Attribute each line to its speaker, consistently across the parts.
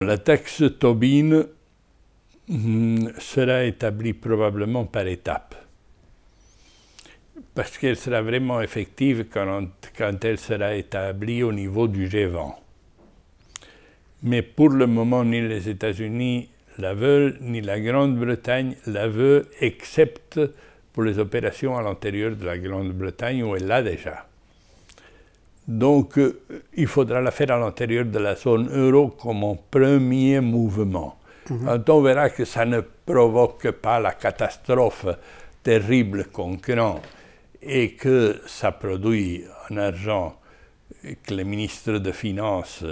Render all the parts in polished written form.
Speaker 1: La taxe Tobin sera établie probablement par étapes, parce qu'elle sera vraiment effective quand elle sera établie au niveau du G20. Mais pour le moment, ni les États-Unis la veulent, ni la Grande-Bretagne la veut, excepte pour les opérations à l'intérieur de la Grande-Bretagne où elle l'a déjà. Donc, il faudra la faire à l'intérieur de la zone euro comme un premier mouvement. Quand on verra que ça ne provoque pas la catastrophe terrible qu'on craint et que ça produit un argent que les ministres des Finances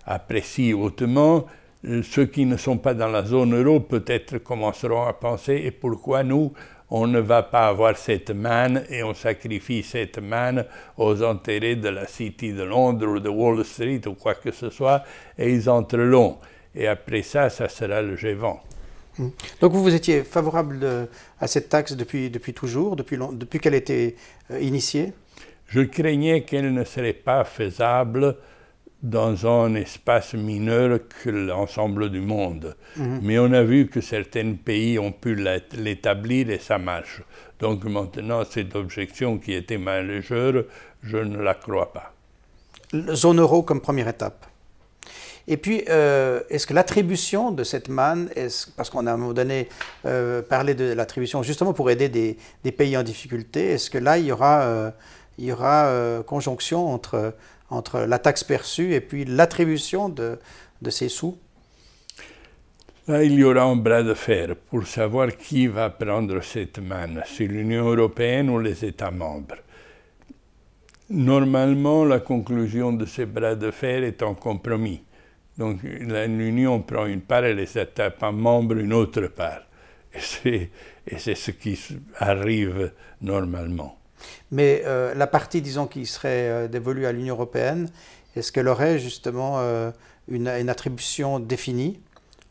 Speaker 1: apprécient hautement, ceux qui ne sont pas dans la zone euro peut-être commenceront à penser « et pourquoi nous, on ne va pas avoir cette manne et on sacrifie cette manne aux intérêts de la City de Londres ou de Wall Street ou quoi que ce soit » et ils entreront. Et après ça, ça sera le G20.
Speaker 2: Donc vous étiez favorable à cette taxe depuis toujours, depuis qu'elle a été initiée?
Speaker 1: Je craignais qu'elle ne serait pas faisable dans un espace mineur que l'ensemble du monde. Mais on a vu que certains pays ont pu l'établir et ça marche. Donc maintenant, cette objection qui était majeure, je ne la crois pas.
Speaker 2: Zone euro comme première étape. Et puis, est-ce que l'attribution de cette manne, parce qu'on a à un moment donné parlé de l'attribution justement pour aider des pays en difficulté, est-ce que là, il y aura conjonction entre la taxe perçue et puis l'attribution de ces sous?
Speaker 1: Là, il y aura un bras de fer pour savoir qui va prendre cette manne, si l'Union européenne ou les États membres. Normalement, la conclusion de ce bras de fer est un compromis. Donc l'Union prend une part et les États membres une autre part. Et c'est ce qui arrive normalement.
Speaker 2: Mais la partie, disons, qui serait dévolue à l'Union européenne, est-ce qu'elle aurait justement une attribution définie,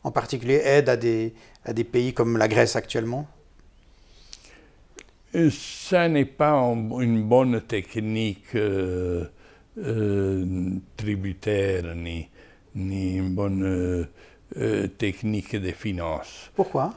Speaker 2: en particulier aide à des pays comme la Grèce actuellement?
Speaker 1: Ça n'est pas une bonne technique tributaire, ni une bonne technique des finances.
Speaker 2: Pourquoi?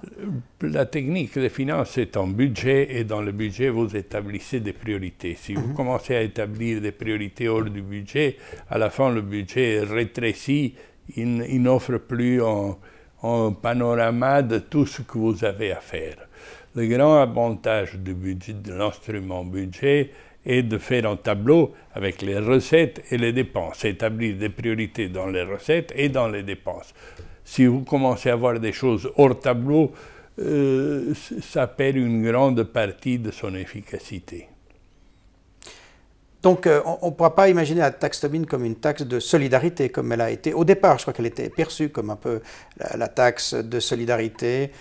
Speaker 1: La technique des finances, c'est un budget, et dans le budget, vous établissez des priorités. Si vous commencez à établir des priorités hors du budget, à la fin, le budget est rétréci, il n'offre plus un panorama de tout ce que vous avez à faire. Le grand avantage du budget, de l'instrument budget, est de faire un tableau avec les recettes et les dépenses, établir des priorités dans les recettes et dans les dépenses. Si vous commencez à voir des choses hors tableau, ça perd une grande partie de son efficacité.
Speaker 2: Donc on ne pourra pas imaginer la taxe Tobin comme une taxe de solidarité, comme elle a été au départ. Je crois qu'elle était perçue comme un peu la taxe de solidarité,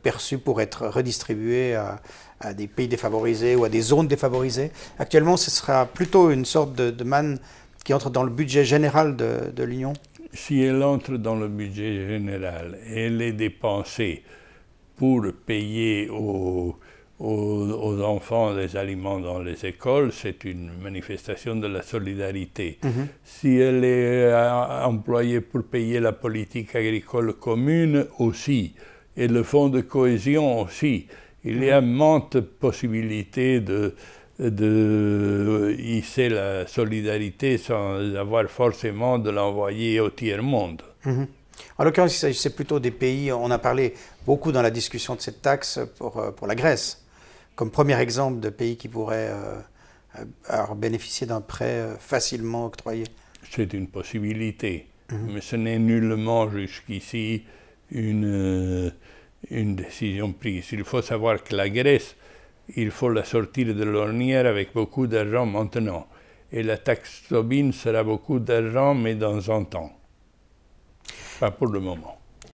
Speaker 2: perçue pour être redistribuée à des pays défavorisés ou à des zones défavorisées. Actuellement, ce sera plutôt une sorte de manne qui entre dans le budget général de l'Union.
Speaker 1: Si elle entre dans le budget général et elle est dépensée pour payer aux enfants des aliments dans les écoles, c'est une manifestation de la solidarité. Si elle est employée pour payer la politique agricole commune aussi, et le fonds de cohésion aussi, il y a maintes possibilités de hisser la solidarité sans avoir forcément de l'envoyer au tiers-monde.
Speaker 2: En l'occurrence, il s'agissait plutôt des pays, on a parlé beaucoup dans la discussion de cette taxe pour la Grèce, comme premier exemple de pays qui pourraient bénéficier d'un prêt facilement octroyé.
Speaker 1: C'est une possibilité, mais ce n'est nullement jusqu'ici une décision prise. Il faut savoir que la Grèce, il faut la sortir de l'ornière avec beaucoup d'argent maintenant. Et la taxe Tobin sera beaucoup d'argent, mais dans un temps. Pas pour le moment.